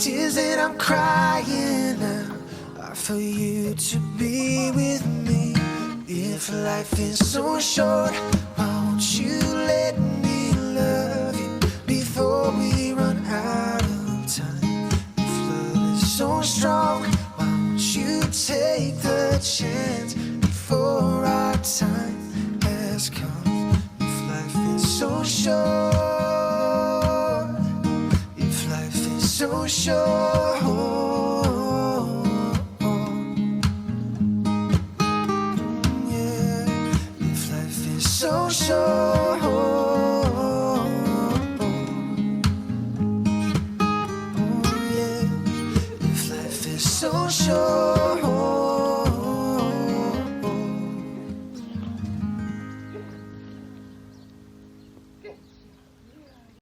tears that I'm crying now are for you to be with me. If life is so short, why won't you let me love you before we run out of time? If love is so strong, why won't you take the chance before our time has come? If life is so short, if life is so short, yeah, if life is so short, oh yeah, if life is so short.